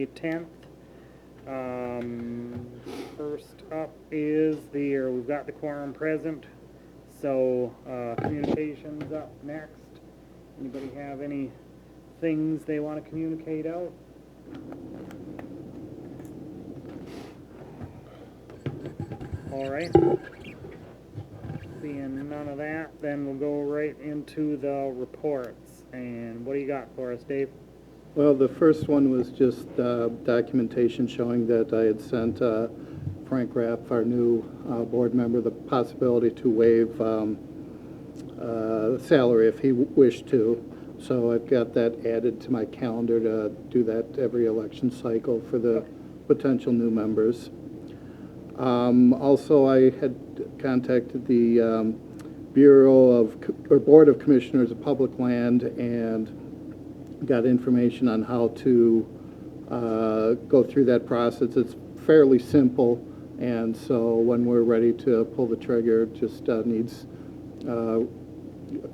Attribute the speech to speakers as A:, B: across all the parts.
A: 10th. First up is we've got the quorum present, so communications up next. Anybody have any things they want to communicate out? All right. Seeing none of that, then we'll go right into the reports. And what do you got for us, Dave?
B: Well, the first one was just documentation showing that I had sent Frank Rapp, our new board member, the possibility to waive salary if he wished to. So I've got that added to my calendar to do that every election cycle for the potential new members. Also, I had contacted the Board of Commissioners of Public Land and got information on how to go through that process. It's fairly simple, and so when we're ready to pull the trigger, it just needs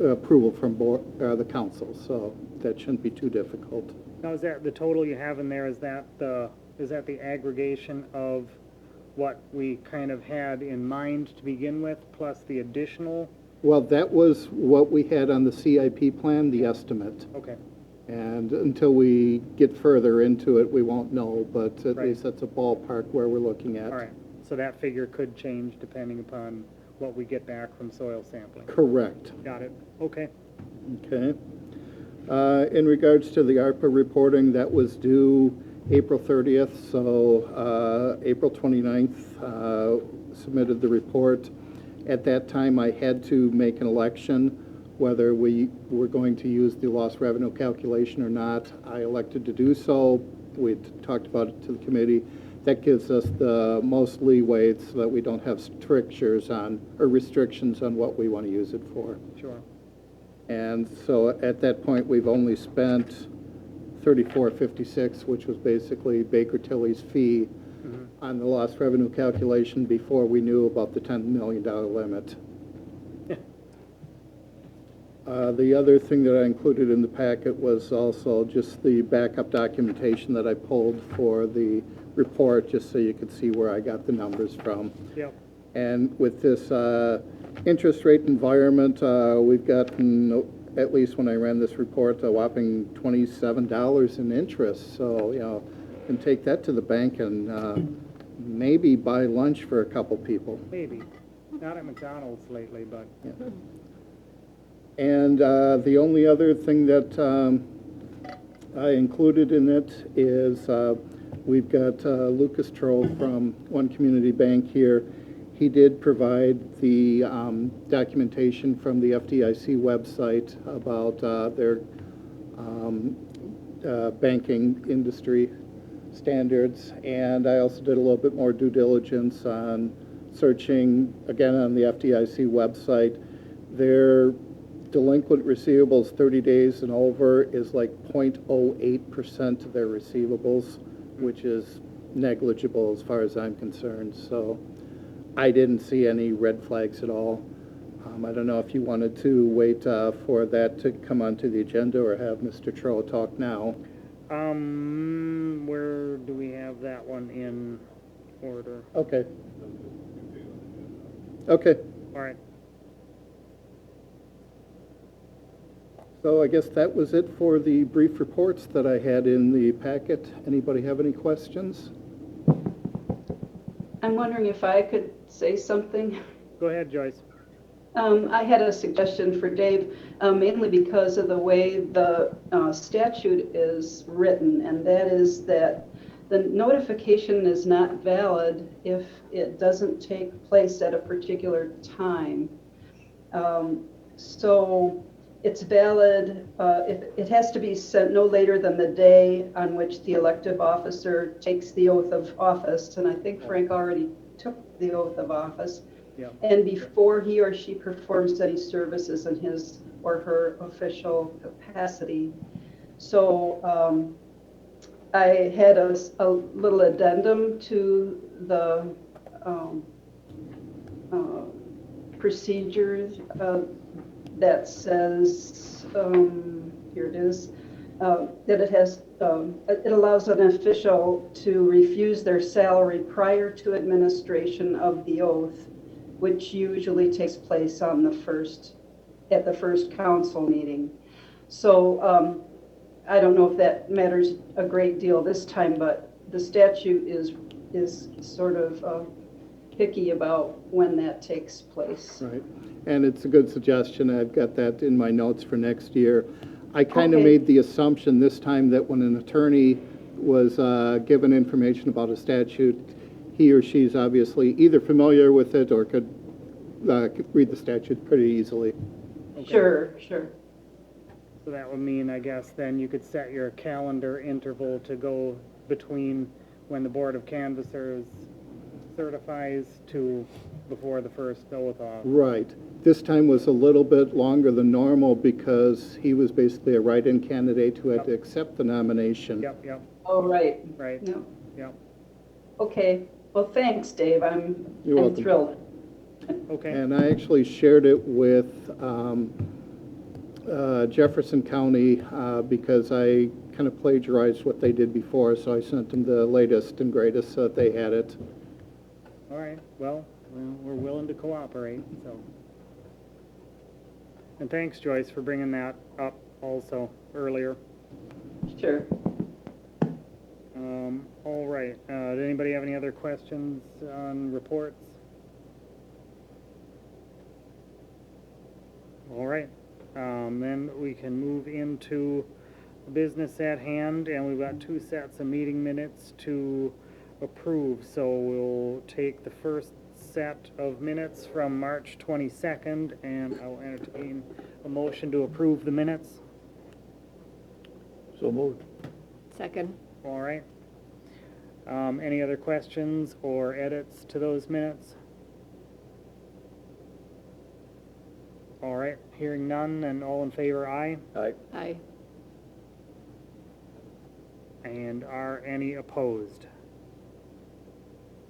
B: approval from the council, so that shouldn't be too difficult.
A: Now, is that the total you have in there? Is that the aggregation of what we kind of had in mind to begin with, plus the additional?
B: Well, that was what we had on the CIP plan, the estimate.
A: Okay.
B: And until we get further into it, we won't know, but at
A: Right.
B: least that's a ballpark where we're looking at.
A: All right. So that figure could change depending upon what we get back from soil sampling.
B: Correct.
A: Got it. Okay.
B: Okay. In regards to the ARPA reporting, that was due April 30th, so April 29th submitted the report. At that time, I had to make an election whether we were going to use the lost revenue calculation or not. I elected to do so. We talked about it to the committee. That gives us the most leeway so that we don't have restrictions on what we want to use it for.
A: Sure.
B: And so at that point, we've only spent $34.56, which was basically Baker Tilly's fee on the lost revenue calculation before we knew about the $10 million limit. The other thing that I included in the packet was also just the backup documentation that I pulled for the report, just so you could see where I got the numbers from.
A: Yep.
B: And with this interest rate environment, we've gotten, at least when I ran this report, a whopping $27 in interest. So, you know, you can take that to the bank and maybe buy lunch for a couple people.
A: Maybe. Not at McDonald's lately, but...
B: Yeah. And the only other thing that I included in it is we've got Lucas Troll from One Community Bank here. He did provide the documentation from the FDIC website about their banking industry standards. And I also did a little bit more due diligence on searching, again, on the FDIC website. Their delinquent receivables 30 days and over is like 0.08% of their receivables, which is negligible as far as I'm concerned. So I didn't see any red flags at all. I don't know if you wanted to wait for that to come onto the agenda or have Mr. Troll talk now.
A: Where do we have that one in order?
B: Okay. Okay.
A: All right.
B: So I guess that was it for the brief reports that I had in the packet. Anybody have any questions?
C: I'm wondering if I could say something.
A: Go ahead, Joyce.
C: I had a suggestion for Dave, mainly because of the way the statute is written, and that is that the notification is not valid if it doesn't take place at a particular time. So it's valid, it has to be sent no later than the day on which the elective officer takes the oath of office, and I think Frank already took the oath of office.
A: Yeah.
C: And before he or she performs any services in his or her official capacity. So I had a little addendum to the procedures that says, here it is, that it allows an official to refuse their salary prior to administration of the oath, which usually takes place on at the first council meeting. So I don't know if that matters a great deal this time, but the statute is sort of picky about when that takes place.
B: Right, and it's a good suggestion. I've got that in my notes for next year. I kind of
C: Okay.
B: made the assumption this time that when an attorney was given information about a statute, he or she's obviously either familiar with it or could read the statute pretty easily.
A: Okay.
C: Sure.
A: So that would mean, I guess, then you could set your calendar interval to go between when the Board of Canvassers certifies to before the first oath off.
B: Right. This time was a little bit longer than normal because he was basically a write-in candidate who had to accept the nomination.
A: Yep,
C: Oh, right.
A: right,
C: No.
A: yep,
C: Okay. Well, thanks, Dave. I'm
B: You're welcome.
C: thrilled.
A: okay.
B: And I actually shared it with Jefferson County because I kind of plagiarized what they did before, so I sent them the latest and greatest so that they had it.
A: All right, well, we're willing to cooperate, so. And thanks, Joyce, for bringing that up also earlier.
C: Sure.
A: All right, did anybody have any other questions on reports? All right, then we can move into business at hand, and we've got 2 sets of meeting minutes to approve. So we'll take the first set of minutes from March 22nd, and I'll entertain a motion to approve the minutes.
D: So moved.
E: Second.
A: All right. Any other questions or edits to those minutes? All right, hearing none, and all in favor, aye.
D: Aye.
E: Aye.
A: And are any opposed?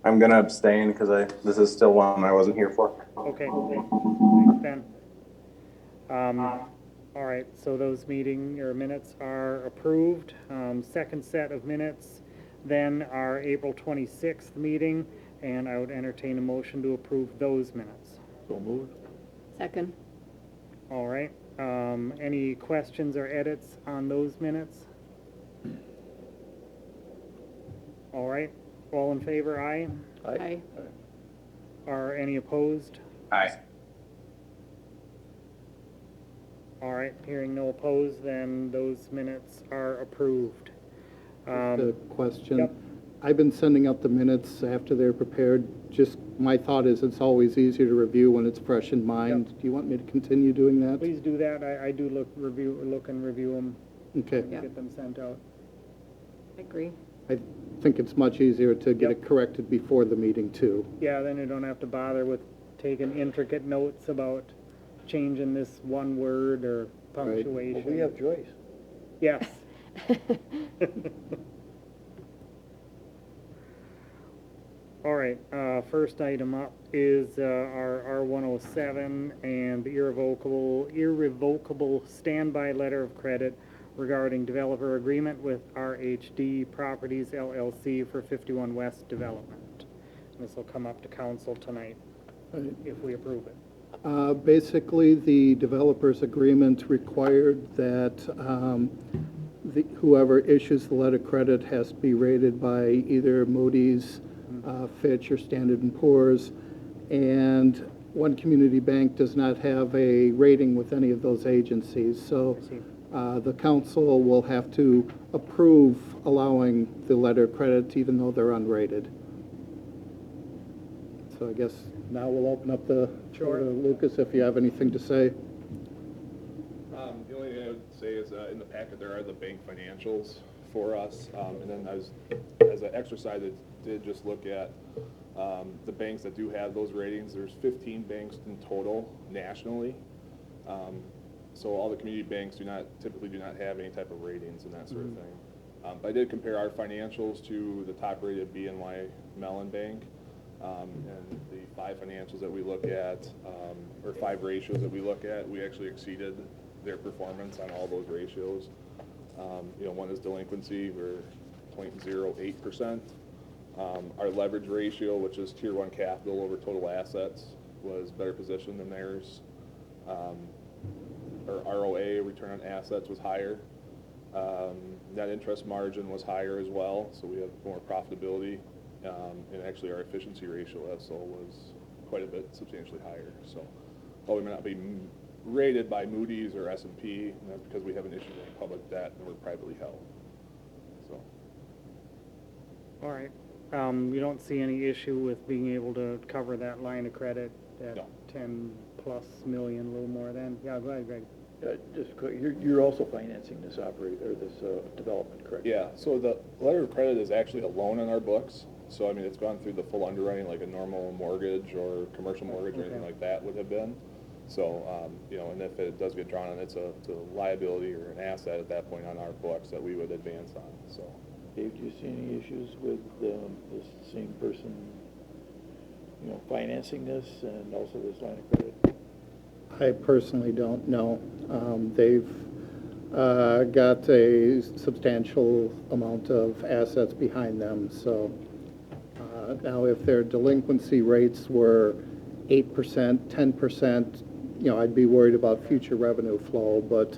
F: I'm gonna abstain because this is still one I wasn't here for.
A: Okay, thanks, Ben. All right, so those minutes are approved. Second set of minutes then our April 26th meeting, and I would entertain a motion to approve those minutes.
D: So moved.
E: Second.
A: All right, any questions or edits on those minutes? All right, all in favor, aye.
E: Aye.
A: Are any opposed?
F: Aye.
A: All right, hearing no opposed, then those minutes are approved.
B: The question.
A: Yep.
B: I've been sending out the minutes after they're prepared. Just my thought is it's always easier to review when it's fresh in mind.
A: Yep.
B: Do you want me to continue doing that?
A: Please do that. I do look and review them,
B: Okay.
E: Yeah.
A: get them sent out.
E: I agree.
B: I think it's much easier to get
A: Yep.
B: it corrected before the meeting too.
A: Yeah, then you don't have to bother with taking intricate notes about changing this one word or punctuation.
D: We have Joyce.
A: Yes. All right, first item up is our R-107 and the irrevocable standby letter of credit regarding developer agreement with RHD Properties LLC for 51 West Development. This will come up to council tonight if we approve it.
B: Basically, the developer's agreement required that whoever issues the letter of credit has to be rated by either Moody's, Fitch, or Standard & Poor's, and one community bank does not have a rating with any of those agencies. So
A: I see.
B: the council will have to approve allowing the letter of credit even though they're unrated. So I guess now we'll open up the floor to Lucas if you have anything to say.
G: The only thing I would say is in the packet there are the bank financials for us, and then as an exercise, I did just look at the banks that do have those ratings. There's 15 banks in total nationally, so all the community banks typically do not have any type of ratings and that sort of thing. But I did compare our financials to the top-rated BNY Mellon Bank. And the 5 financials that we look at, or 5 ratios that we look at, we actually exceeded their performance on all those ratios. One is delinquency, we're 0.08%. Our leverage ratio, which is tier one capital over total assets, was better positioned than theirs. Our ROA, return on assets, was higher. Net interest margin was higher as well, so we have more profitability. And actually our efficiency ratio, SO, was quite a bit substantially higher. So while we may not be rated by Moody's or S&P, and that's because we haven't issued any public debt and we're privately held. So.
A: All right. You don't see any issue with being able to cover that line of credit at
G: No.
A: 10+ million, a little more than? Yeah, go ahead, Greg.
D: Just quick, you're also financing this development, correct?
G: Yeah, so the letter of credit is actually a loan on our books. So, I mean, it's gone through the full underwriting like a normal mortgage or commercial mortgage or anything
A: Okay.
G: like that would have been. So, and if it does get drawn on, it's a liability or an asset at that point on our books that we would advance on, so.
D: Dave, do you see any issues with this same person, financing this and also this line of credit?
B: I personally don't know. They've got a substantial amount of assets behind them, so now if their delinquency rates were 8%, 10%, I'd be worried about future revenue flow, but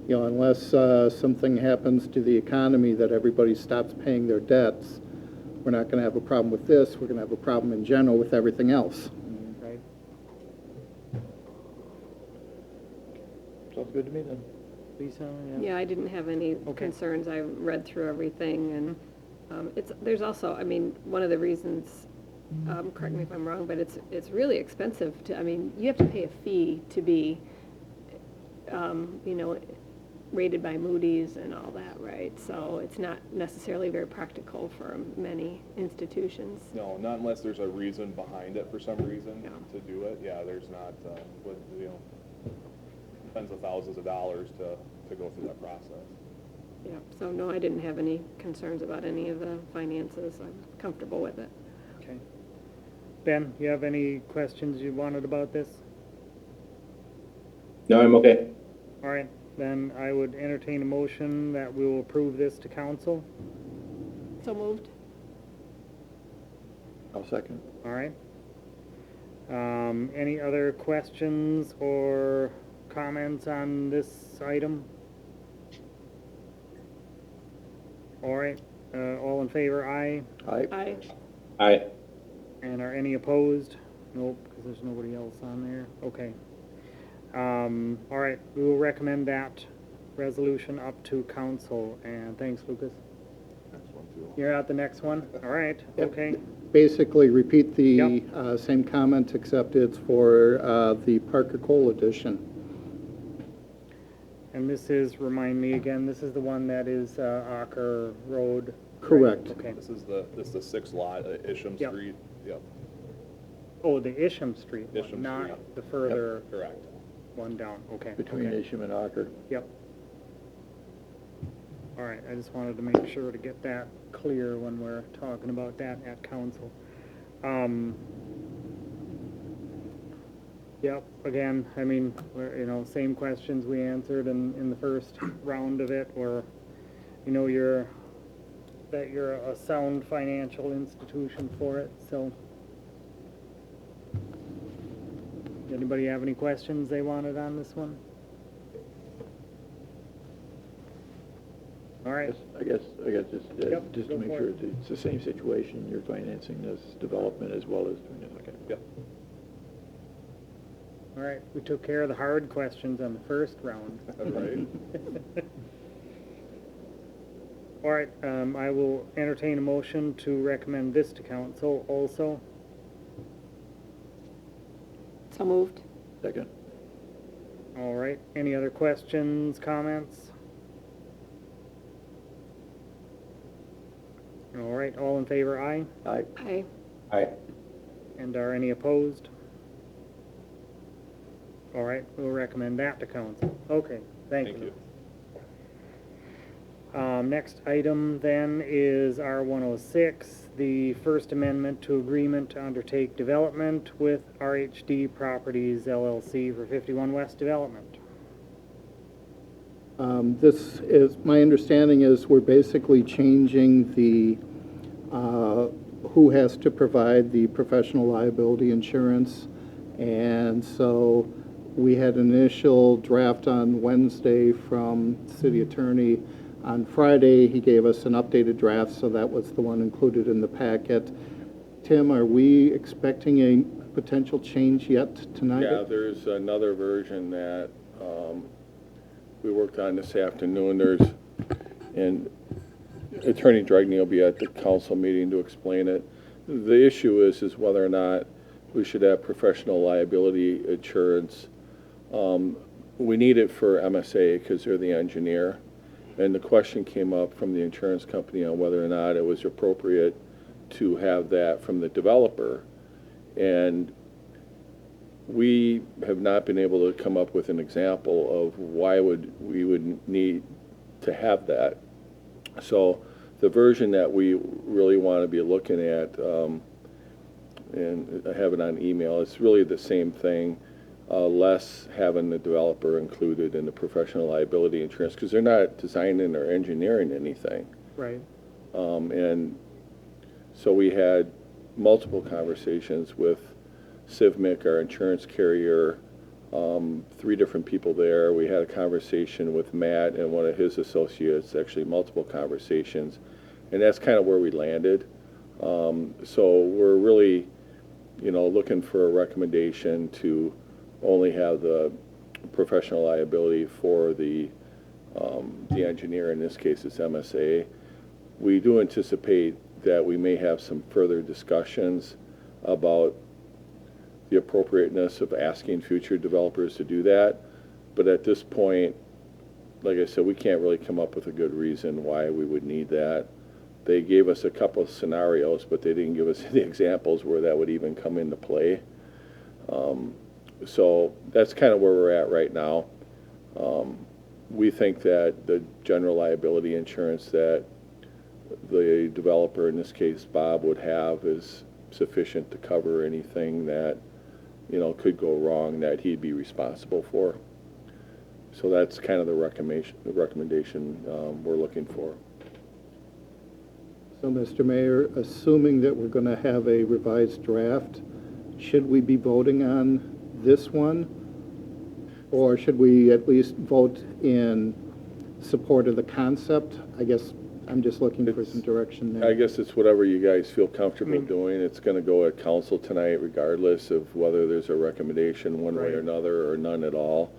B: unless something happens to the economy that everybody stops paying their debts, we're not going to have a problem with this. We're going to have a problem in general with everything else.
A: Right.
D: Sounds good to me then.
A: Lisa?
E: Yeah, I didn't have any
A: Okay.
E: concerns. I read through everything, and there's also, I mean, one of the reasons, correct me if I'm wrong, but it's really expensive to, I mean, you have to pay a fee to be, rated by Moody's and all that, right? So it's not necessarily very practical for many institutions.
G: No, not unless there's a reason behind it for some reason
E: Yeah.
G: to do it. Yeah, there's not, tens of thousands of dollars to go through that process.
E: Yeah, so no, I didn't have any concerns about any of the finances. I'm comfortable with it.
A: Okay. Ben, you have any questions you wanted about this?
F: No, I'm okay.
A: All right, then I would entertain a motion that we will approve this to council.
E: So moved?
D: I'll second.
A: All right. Any other questions or comments on this item? All right, all in favor, aye.
E: Aye.
F: Aye.
A: And are any opposed? Nope, because there's nobody else on there. Okay. All right, we will recommend that resolution up to council, and thanks, Lucas.
G: Next one too.
A: You're at the next one? All right,
B: Yep.
A: okay.
B: Basically, repeat the
A: Yep.
B: same comment, except it's for the Parker Cole edition.
A: And this is, remind me again, this is the one that is Ocker Road?
B: Correct.
A: Right, okay.
G: This is the sixth lot, Isham
A: Yep.
G: Street. Yep,
A: Oh, the Isham Street one,
G: Isham
A: not
G: Street.
A: the further
G: correct.
A: one down, okay.
D: Between
A: okay.
D: Isham and Ocker.
A: Yep. All right, I just wanted to make sure to get that clear when we're talking about that at council. Yep, again, I mean, we're, same questions we answered in the first round of it, where, that you're a sound financial institution for it, so. Anybody have any questions they wanted on this one? All right,
D: I guess just
A: Yep,
D: just
A: go
D: to make
A: for
D: sure
A: it.
D: it's the same situation, you're financing this development as well as doing this, okay?
G: Yep.
A: all right, we took care of the hard questions on the first round.
G: Right.
A: All right, I will entertain a motion to recommend this to council also.
E: So moved?
D: Second.
A: All right, any other questions, comments? All right, all in favor, aye?
D: Aye.
E: Aye.
F: Aye.
A: And are any opposed? All right, we'll recommend that to council. Okay, thank you. Next item then is R-106, the First Amendment to Agreement to Undertake Development with RHD Properties LLC for 51 West Development.
B: This is, my understanding is we're basically changing the, who has to provide the professional liability insurance. And so we had an initial draft on Wednesday from city attorney. On Friday, he gave us an updated draft, so that was the one included in the packet. Tim, are we expecting a potential change yet tonight?
H: Yeah, there's another version that we worked on this afternoon. And Attorney Dragney will be at the council meeting to explain it. The issue is whether or not we should have professional liability insurance. We need it for MSA because they're the engineer. And the question came up from the insurance company on whether or not it was appropriate to have that from the developer. And we have not been able to come up with an example of why we would need to have that. So the version that we really want to be looking at, and I have it on email, it's really the same thing, less having the developer included in the professional liability insurance, because they're not designing or engineering anything.
A: Right.
H: And so we had multiple conversations with CivMIC, our insurance carrier, 3 different people there. We had a conversation with Matt and one of his associates, actually multiple conversations, and that's kind of where we landed. So we're really, looking for a recommendation to only have the professional liability for the engineer. In this case, it's MSA. We do anticipate that we may have some further discussions about the appropriateness of asking future developers to do that. But at this point, like I said, we can't really come up with a good reason why we would need that. They gave us a couple of scenarios, but they didn't give us the examples where that would even come into play. So that's kind of where we're at right now. We think that the general liability insurance that the developer, in this case Bob, would have is sufficient to cover anything that could go wrong that he'd be responsible for. So that's kind of the recommendation we're looking for.
B: So, Mr. Mayor, assuming that we're going to have a revised draft, should we be voting on this one? Or should we at least vote in support of the concept? I guess I'm just looking for some direction there.
H: I guess it's whatever you guys feel comfortable doing. It's going to go at council tonight regardless of whether there's a recommendation one way or another or none at all.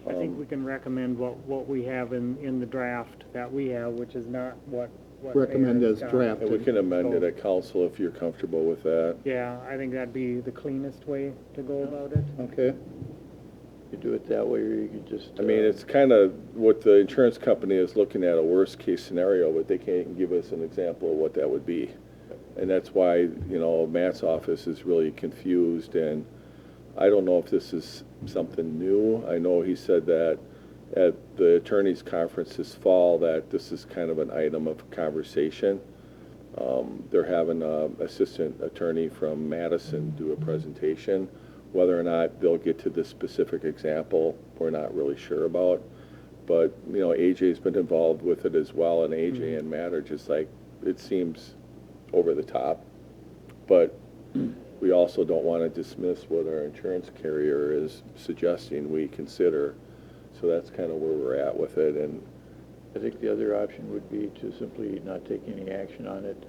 A: I think we can recommend what we have in the draft that we have, which is not what
B: Recommend
A: Mayor
B: as
A: got.
B: drafted.
H: And we can amend it at council if you're comfortable with that.
A: Yeah, I think that'd be the cleanest way to go about it.
B: Okay.
D: You do it that way, or you could just...
H: I mean, it's kind of what the insurance company is looking at, a worst-case scenario, but they can't give us an example of what that would be. And that's why, Matt's office is really confused, and I don't know if this is something new. I know he said that at the attorney's conference this fall that this is kind of an item of conversation. They're having an assistant attorney from Madison do a presentation. Whether or not they'll get to this specific example, we're not really sure about. But, AJ's been involved with it as well, and AJ and Matt are just like, it seems over the top. But we also don't want to dismiss what our insurance carrier is suggesting we consider. So that's kind of where we're at with it. And
D: I think the other option would be to simply not take any action on it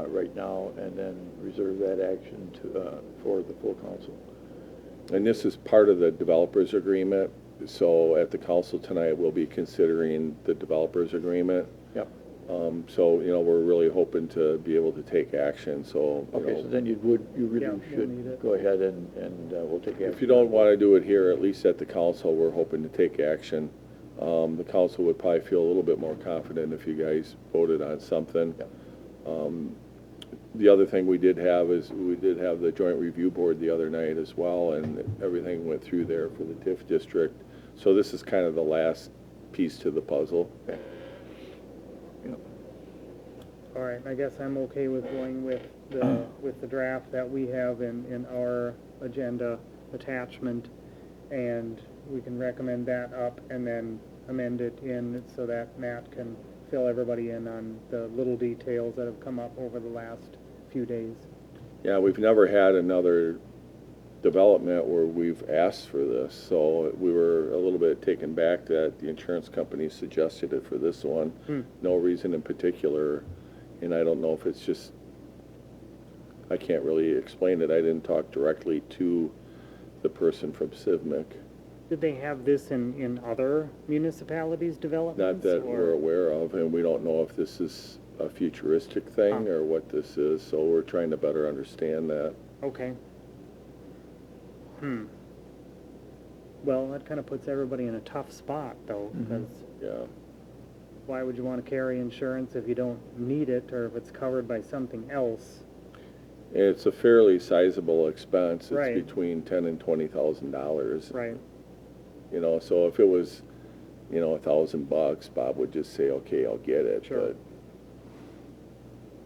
D: right now, and then reserve that action for the full council.
H: And this is part of the developers agreement. So at the council tonight, we'll be considering the developers agreement.
D: Yep.
H: So, we're really hoping to be able to take action. So,
D: Okay, so then you really
A: Yeah, we'll need
D: should
A: it.
D: go ahead and we'll take action.
H: if you don't want to do it here, at least at the council, we're hoping to take action. The council would probably feel a little bit more confident if you guys voted on something.
D: Yep.
H: The other thing we did have is we did have the joint review board the other night as well, and everything went through there for the TIF district. So this is kind of the last piece to the puzzle.
D: Okay. Yep.
A: All right, I guess I'm okay with going with the draft that we have in our agenda attachment, and we can recommend that up, and then amend it in so that Matt can fill everybody in on the little details that have come up over the last few days.
H: Yeah, we've never had another development where we've asked for this, so we were a little bit taken back that the insurance company suggested it for this one. No reason in particular, and I don't know if it's just, I can't really explain it. I didn't talk directly to the person from CIVMIC.
A: Did they have this in other municipalities' developments?
H: Not that
A: or-
H: we're aware of, and we don't know if this is a futuristic thing or what this is, so we're trying to better understand that.
A: Okay. Well, that kind of puts everybody in a tough spot, though, because
H: Yeah.
A: why would you want to carry insurance if you don't need it, or if it's covered by something else?
H: It's a fairly sizable expense.
A: Right.
H: It's between $10,000 and $20,000.
A: Right.
H: You know, so if it was, you know, $1,000, Bob would just say, okay, I'll get it.
A: Sure.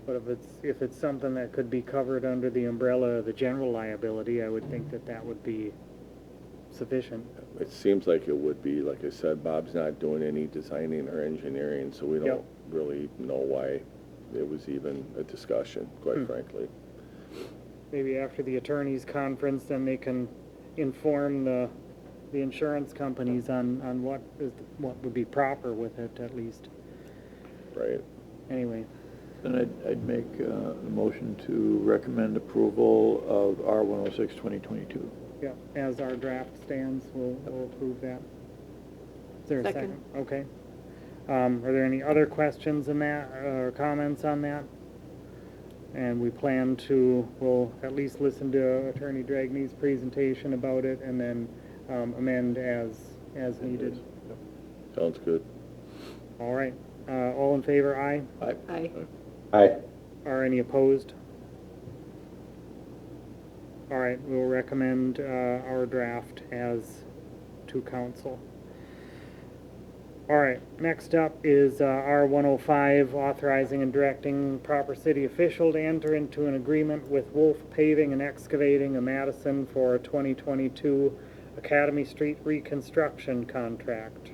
A: But if it's something that could be covered under the umbrella of the general liability, I would think that would be sufficient.
H: It seems like it would be. Like I said, Bob's not doing any designing or engineering, so we don't really know why it was even a discussion, quite frankly.
A: Maybe after the attorneys' conference, then they can inform the insurance companies on what would be proper with it, at least.
H: Right.
A: Anyway,
D: Then I'd make a motion to recommend approval of R-106, 2022.
A: yeah, as our draft stands, we'll approve that. Is there a second?
E: Second.
A: Okay. Are there any other questions in that, or comments on that? And we plan we'll at least listen to Attorney Dragne's presentation about it, and then amend as needed.
H: Sounds good.
A: All right. All in favor, aye?
E: Aye.
F: Aye.
A: Are any opposed? All right, we'll recommend our draft as to council. All right, next up is R-105, authorizing and directing proper city official to enter into an agreement with Wolf Paving and Excavating of Madison for a 2022 Academy Street reconstruction contract.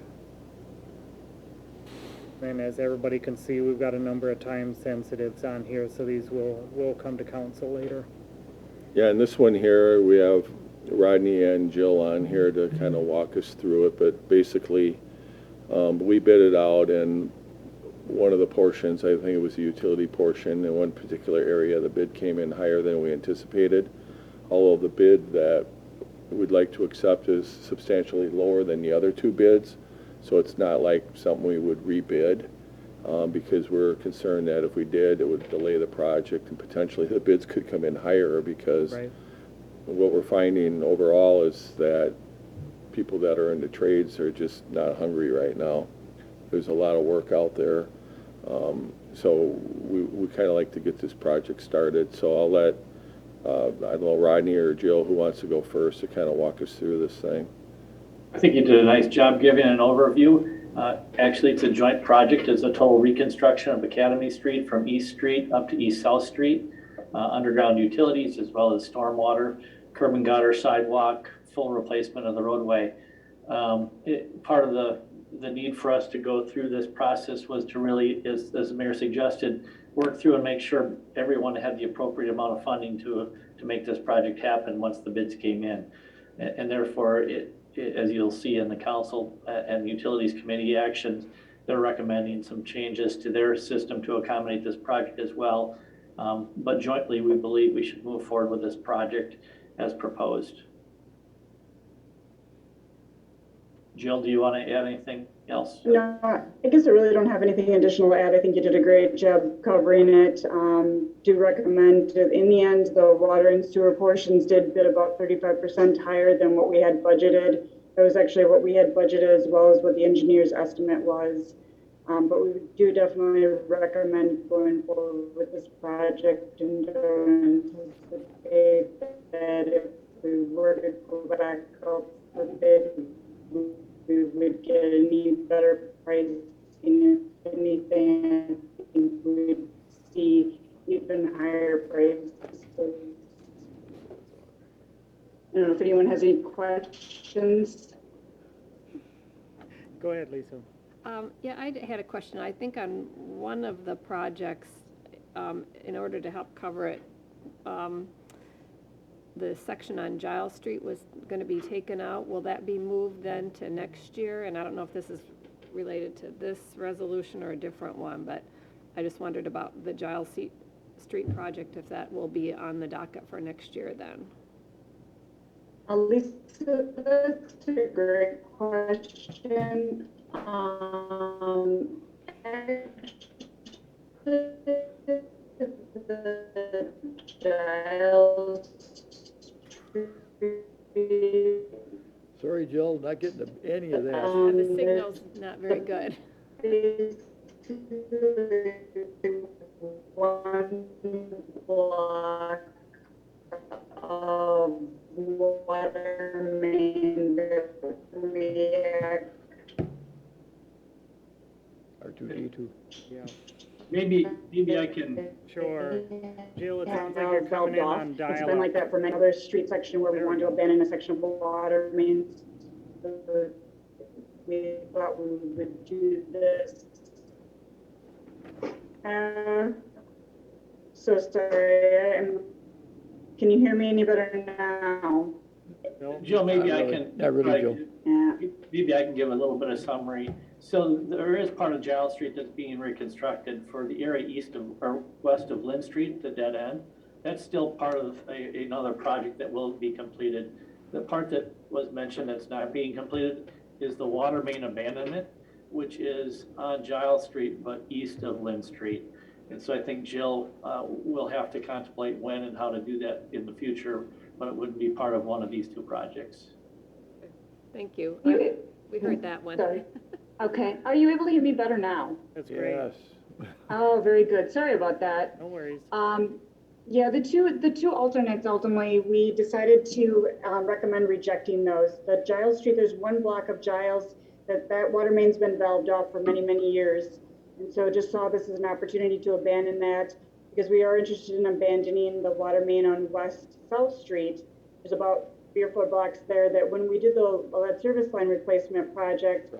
A: And as everybody can see, we've got a number of time sensitives on here, so these will come to council later.
H: Yeah, and this one here, we have Rodney and Jill on here to kind of walk us through it, but basically, we bid it out, and one of the portions, I think it was the utility portion, in one particular area, the bid came in higher than we anticipated. Although the bid that we'd like to accept is substantially lower than the other two bids, so it's not like something we would rebid, because we're concerned that if we did, it would delay the project, and potentially the bids could come in higher, because
A: Right.
H: what we're finding overall is that people that are in the trades are just not hungry right now. There's a lot of work out there. So we kind of like to get this project started. So I'll let, I don't know, Rodney or Jill, who wants to go first, to kind of walk us through this thing.
I: I think you did a nice job giving an overview. Actually, it's a joint project. It's a total reconstruction of Academy Street from East Street up to East South Street, underground utilities as well as stormwater, curb and gutter, sidewalk, full replacement of the roadway. Part of the need for us to go through this process was to really, as the mayor suggested, work through and make sure everyone had the appropriate amount of funding to make this project happen once the bids came in. And therefore, as you'll see in the council and utilities committee actions, they're recommending some changes to their system to accommodate this project as well. But jointly, we believe we should move forward with this project as proposed. Jill, do you want to add anything else?
J: No, I guess I really don't have anything additional to add. I think you did a great job covering it. Do recommend, in the end, the water and sewer portions did bid about 35% higher than what we had budgeted. That was actually what we had budgeted as well as what the engineer's estimate was. But we do definitely recommend going forward with this project and anticipate that if we were to go back up for bid, we would get any better pricing. If anything, I think we would see even higher prices. I don't know if anyone has any questions.
A: Go ahead, Lisa.
E: Yeah, I had a question. I think on one of the projects, in order to help cover it, the section on Giles Street was going to be taken out. Will that be moved then to next year? And I don't know if this is related to this resolution or a different one, but I just wondered about the Giles Street project, if that will be on the docket for next year then.
J: Lisa, that's a great question. The Giles Street,
D: Sorry, Jill, not getting any of that.
E: Yeah, the signal's not very good.
J: One block of water main that react.
D: R2D2.
A: Yeah,
I: Maybe I can,
A: sure. Jill, it sounds like
J: Have
A: you're coming in
J: valved
A: on
J: off.
A: dial-up.
J: It's been like that for many other street section where we
A: There we
J: wanted to
A: go.
J: abandon a section of water mains. We thought we would do this. So sorry, can you hear me any better now?
A: Bill?
I: Jill, maybe
D: Not
I: I
D: really.
I: can.
D: Not really, Jill.
J: Yeah.
I: Maybe I can give a little bit of summary. So there is part of Giles Street that's being reconstructed for the area east of, or west of Lynn Street, the dead end. That's still part of another project that will be completed. The part that was mentioned that's not being completed is the water main abandonment, which is on Giles Street, but east of Lynn Street. And so I think Jill will have to contemplate when and how to do that in the future, but it wouldn't be part of one of these two projects.
E: Thank you.
J: You-
E: We heard that one.
J: Sorry. Okay, are you able to hear me better now?
A: That's great.
D: Yes.
J: Oh, very good. Sorry about that.
A: No worries.
J: Yeah, the two alternates, ultimately, we decided to recommend rejecting those. The Giles Street, there's one block of Giles that water main's been valved off for many, many years. And so just saw this as an opportunity to abandon that because we are interested in abandoning the water main on West South Street. There's about 3 or 4 blocks there that when we did the lead service line replacement project,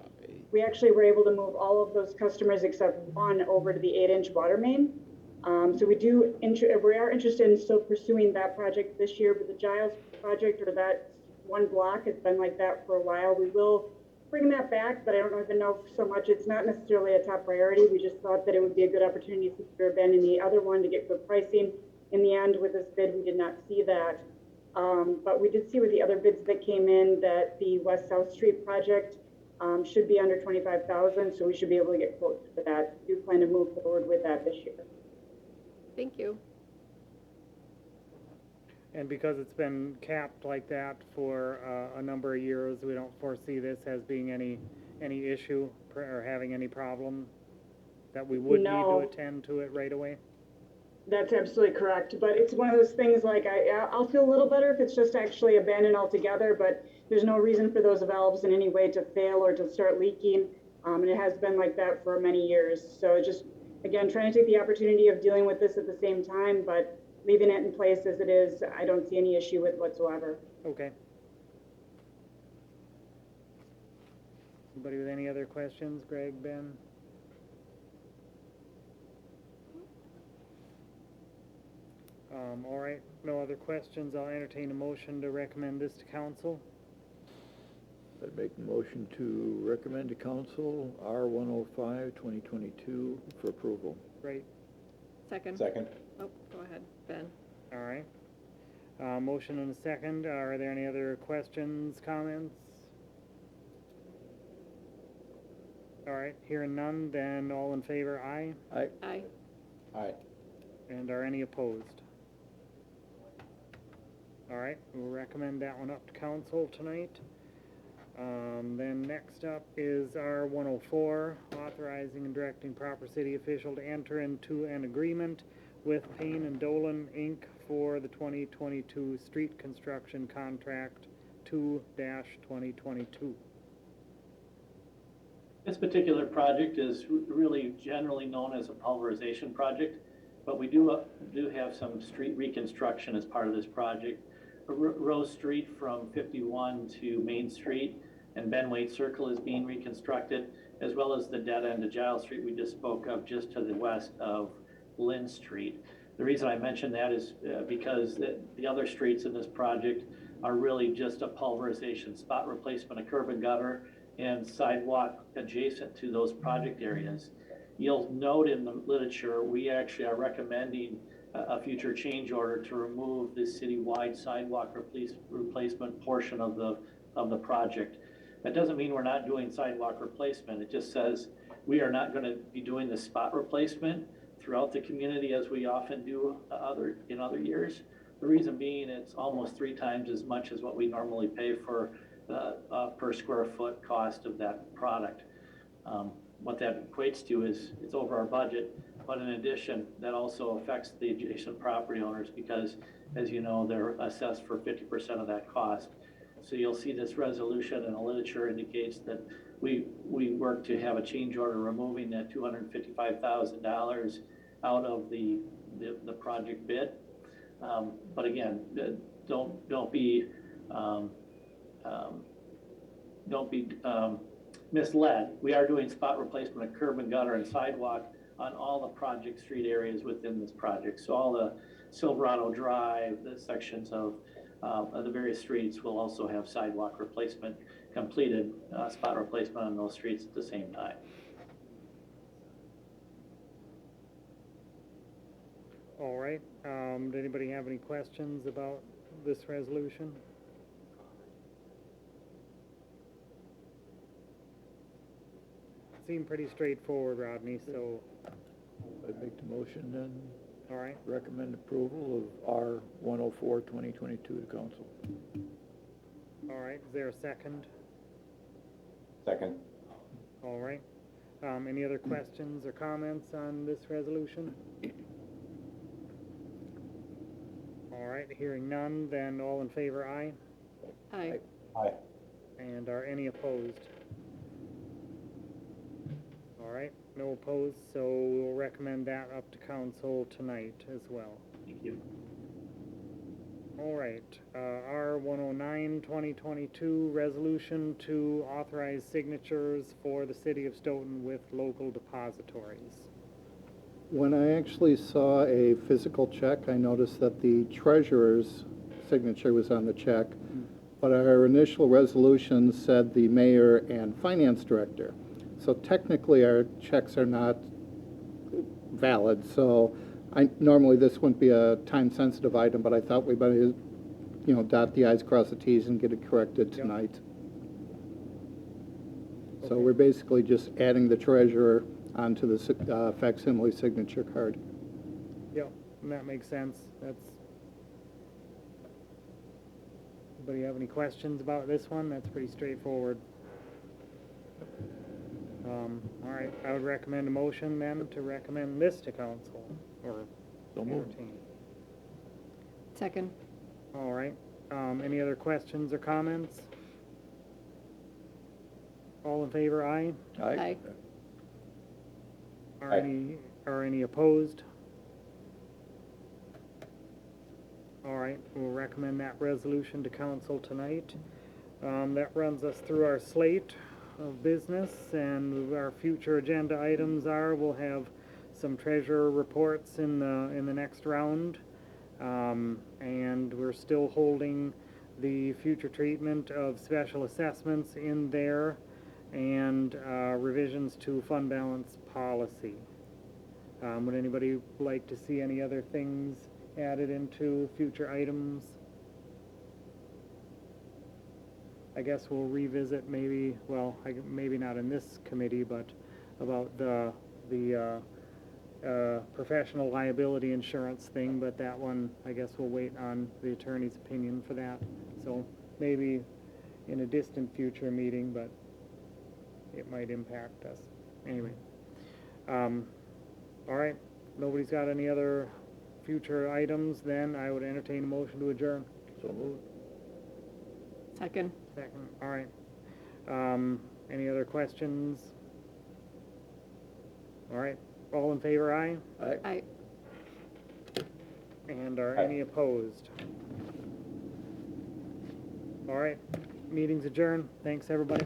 J: we actually were able to move all of those customers except one over to the 8-inch water main. So we are interested in still pursuing that project this year, but the Giles project, or that one block, has been like that for a while. We will bring that back, but I don't even know so much. It's not necessarily a top priority. We just thought that it would be a good opportunity for abandoning the other one to get good pricing. In the end, with this bid, we did not see that. But we did see with the other bids that came in that the West South Street project should be under 25,000, so we should be able to get quotes for that. We do plan to move forward with that this year.
E: Thank you.
A: And because it's been capped like that for a number of years, we don't foresee this as being any issue or having any problem that we would need
J: No.
A: to attend to it right away.
J: That's absolutely correct, but it's one of those things like I'll feel a little better if it's just actually abandoned altogether, but there's no reason for those valves in any way to fail or to start leaking, and it has been like that for many years. So just, again, trying to take the opportunity of dealing with this at the same time, but leaving it in place as it is, I don't see any issue with whatsoever.
A: Okay. Anybody with any other questions? Greg, Ben? All right, no other questions. I'll entertain a motion to recommend this to council.
D: I'd make the motion to recommend to council R105, 2022 for approval.
A: Great,
E: Second.
F: Second.
E: Oh, go ahead, Ben.
A: all right. Motion and a second. Are there any other questions, comments? All right, hearing none, then all in favor, aye.
E: Aye.
F: Aye.
A: And are any opposed? All right, we'll recommend that one up to council tonight. Then next up is our 104, authorizing and directing proper city official to enter into an agreement with Payne and Dolan, Inc. for the 2022 street construction contract 2-2022.
I: This particular project is really generally known as a pulverization project, but we do have some street reconstruction as part of this project. Rose Street from 51 to Main Street and Ben Waite Circle is being reconstructed, as well as the dead end of Giles Street we just spoke of just to the west of Lynn Street. The reason I mention that is because the other streets in this project are really just a pulverization, spot replacement of curb and gutter and sidewalk adjacent to those project areas. You'll note in the literature, we actually are recommending a future change order to remove the citywide sidewalk replacement portion of the project. That doesn't mean we're not doing sidewalk replacement. It just says we are not going to be doing the spot replacement throughout the community as we often do in other years. The reason being, it's almost 3 times as much as what we normally pay for per square foot cost of that product. What that equates to is it's over our budget, but in addition, that also affects the adjacent property owners because, as you know, they're assessed for 50% of that cost. So you'll see this resolution in the literature indicates that we work to have a change order removing that $255,000 out of the project bid. But again, don't be misled. We are doing spot replacement of curb and gutter and sidewalk on all the project street areas within this project. So all the Silverado Drive, the sections of the various streets will also have sidewalk replacement completed, spot replacement on those streets at the same time.
A: All right, did anybody have any questions about this resolution? Seemed pretty straightforward, Rodney, so,
D: I'd make the motion then,
A: all right,
D: recommend approval of R 104, 2022 to council.
A: all right, is there a second?
F: Second.
A: All right, any other questions or comments on this resolution? All right, hearing none, then all in favor, aye?
E: Aye.
F: Aye.
A: And are any opposed? All right, no opposed, so we'll recommend that up to council tonight as well.
I: Thank you.
A: All right, R 109, 2022, resolution to authorize signatures for the city of Stoughton with local depositories.
B: When I actually saw a physical check, I noticed that the treasurer's signature was on the check, but our initial resolution said the mayor and finance director. So technically, our checks are not valid, so normally this wouldn't be a time-sensitive item, but I thought we better, dot the i's, cross the t's, and get it corrected tonight. So we're basically just adding the treasurer onto the facsimile signature card.
A: Yep, and that makes sense. Anybody have any questions about this one? That's pretty straightforward. All right, I would recommend a motion then to recommend this to council, or
D: So moved.
A: entertain.
E: Second.
A: All right, any other questions or comments? All in favor, aye?
E: Aye.
A: Are any opposed? All right, we'll recommend that resolution to council tonight. That runs us through our slate of business, and our future agenda items are, we'll have some treasurer reports in the next round, and we're still holding the future treatment of special assessments in there, and revisions to fund balance policy. Would anybody like to see any other things added into future items? I guess we'll revisit maybe, well, maybe not in this committee, but about the professional liability insurance thing, but that one, I guess we'll wait on the attorney's opinion for that. So maybe in a distant future meeting, but it might impact us. Anyway, all right, nobody's got any other future items, then I would entertain a motion to adjourn.
D: So moved.
E: Second.
A: Second, all right. Any other questions? All right, all in favor, aye?
D: Aye.
E: Aye.
A: And are
F: Aye.
A: any opposed? All right, meeting's adjourned. Thanks, everybody.